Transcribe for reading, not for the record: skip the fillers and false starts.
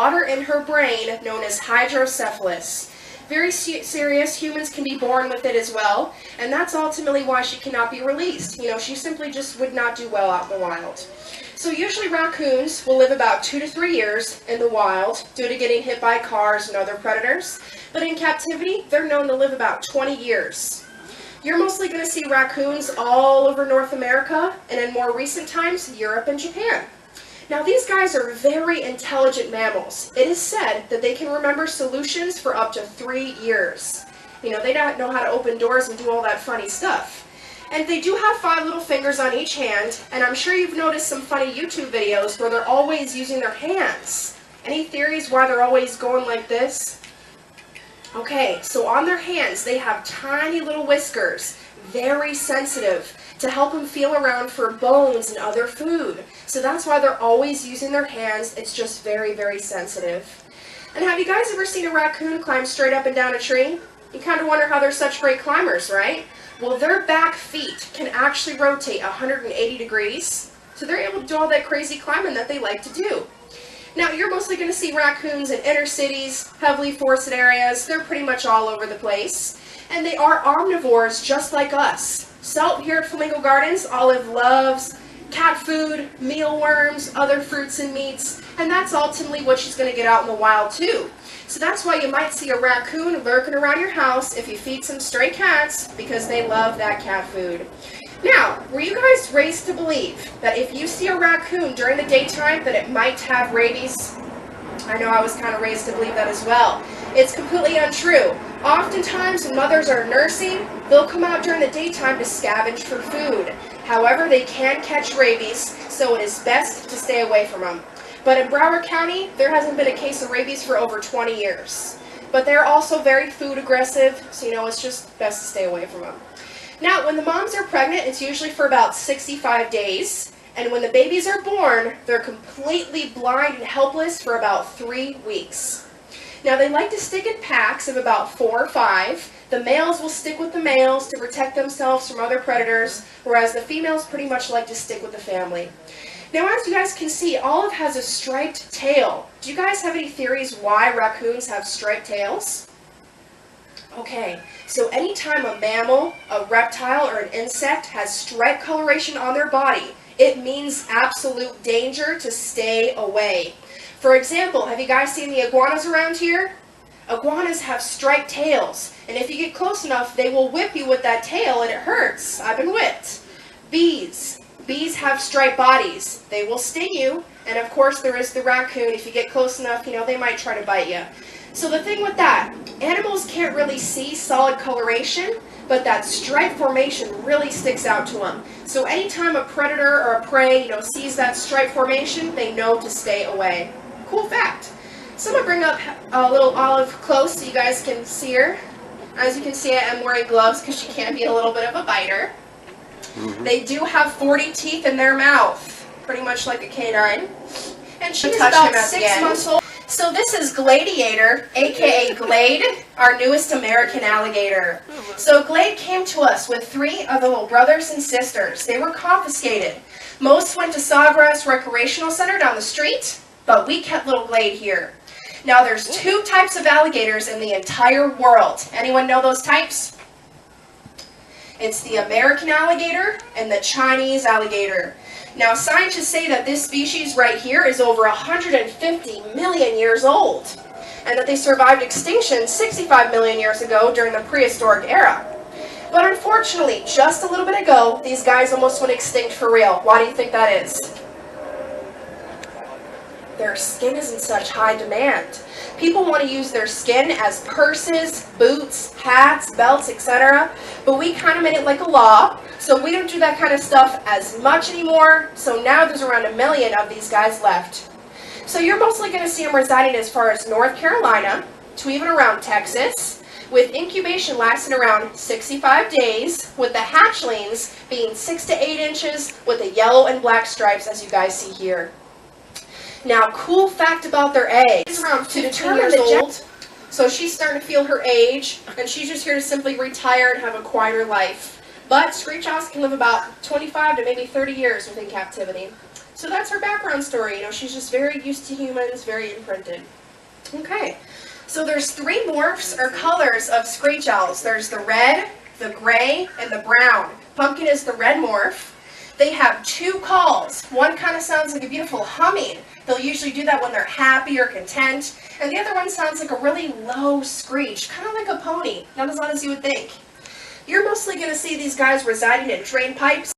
water in her brain known as hydrocephalus. Very serious. Humans can be born with it as well, and that's ultimately why she cannot be released. She simply just would not do well out in the wild. So usually raccoons will live about 2 to 3 years in the wild due to getting hit by cars and other predators, but in captivity, they're known to live about 20 years. You're mostly going to see raccoons all over North America, and in more recent times, Europe and Japan. Now these guys are very intelligent mammals. It is said that they can remember solutions for up to 3 years. They don't know how to open doors and do all that funny stuff. And they do have 5 little fingers on each hand, and I'm sure you've noticed some funny YouTube videos where they're always using their hands. Any theories why they're always going like this? Okay, so on their hands they have tiny little whiskers, very sensitive, to help them feel around for bones and other food. So that's why they're always using their hands. It's just very, very sensitive. And have you guys ever seen a raccoon climb straight up and down a tree? You kind of wonder how they're such great climbers, right? Well, their back feet can actually rotate 180 degrees, so they're able to do all that crazy climbing that they like to do. Now, you're mostly going to see raccoons in inner cities, heavily forested areas. They're pretty much all over the place. And they are omnivores just like us. So, here at Flamingo Gardens, Olive loves cat food, mealworms, other fruits and meats, and that's ultimately what she's going to get out in the wild too. So that's why you might see a raccoon lurking around your house if you feed some stray cats, because they love that cat food. Now, were you guys raised to believe that if you see a raccoon during the daytime that it might have rabies? I know I was kind of raised to believe that as well. It's completely untrue. Oftentimes when mothers are nursing, they'll come out during the daytime to scavenge for food. However, they can catch rabies, so it is best to stay away from them. But in Broward County, there hasn't been a case of rabies for over 20 years. But they're also very food aggressive, so it's just best to stay away from them. Now, when the moms are pregnant, it's usually for about 65 days. And when the babies are born, they're completely blind and helpless for about 3 weeks. Now, they like to stick in packs of about 4 or 5. The males will stick with the males to protect themselves from other predators, whereas the females pretty much like to stick with the family. Now, as you guys can see, Olive has a striped tail. Do you guys have any theories why raccoons have striped tails? Okay, so anytime a mammal, a reptile, or an insect has striped coloration on their body, it means absolute danger to stay away. For example, have you guys seen the iguanas around here? Iguanas have striped tails, and if you get close enough, they will whip you with that tail, and it hurts. I've been whipped. Bees. Bees have striped bodies. They will sting you, and of course there is the raccoon. If you get close enough, they might try to bite you. So the thing with that, animals can't really see solid coloration, but that stripe formation really sticks out to them. So anytime a predator or a prey, sees that stripe formation, they know to stay away. Cool fact. So I'm going to bring up a little Olive close so you guys can see her. As you can see, I am wearing gloves because she can be a little bit of a biter. They do have 40 teeth in their mouth, pretty much like a canine. And she's about 6 months old. So this is Gladiator, aka Glade, our newest American alligator. So Glade came to us with 3 of the little brothers and sisters. They were confiscated. Most went to Sawgrass Recreational Center down the street, but we kept little Glade here. Now there's 2 types of alligators in the entire world. Anyone know those types? It's the American alligator and the Chinese alligator. Now, scientists say that this species right here is over 150 million years old, and that they survived extinction 65 million years ago during the prehistoric era. But unfortunately, just a little bit ago, these guys almost went extinct for real. Why do you think that is? Their skin is in such high demand. People want to use their skin as purses, boots, hats, belts, etc. But we kind of made it like a law, so we don't do that kind of stuff as much anymore. So now there's around 1 million of these guys left. So you're mostly going to see them residing as far as North Carolina to even around Texas, with incubation lasting around 65 days, with the hatchlings being 6 to 8 inches with the yellow and black stripes as you guys see here. Now, cool fact about their eggs. She's around 15 years old, so she's starting to feel her age, and she's just here to simply retire and have a quieter life. But screech owls can live about 25 to maybe 30 years within captivity. So that's her background story. You know, she's just very used to humans, very imprinted. Okay, so there's 3 morphs or colors of screech owls. There's the red, the gray, and the brown. Pumpkin is the red morph. They have 2 calls. One kind of sounds like a beautiful humming. They'll usually do that when they're happy or content. And the other one sounds like a really low screech, kind of like a pony, not as loud as you would think. You're mostly going to see these guys residing in drain pipes.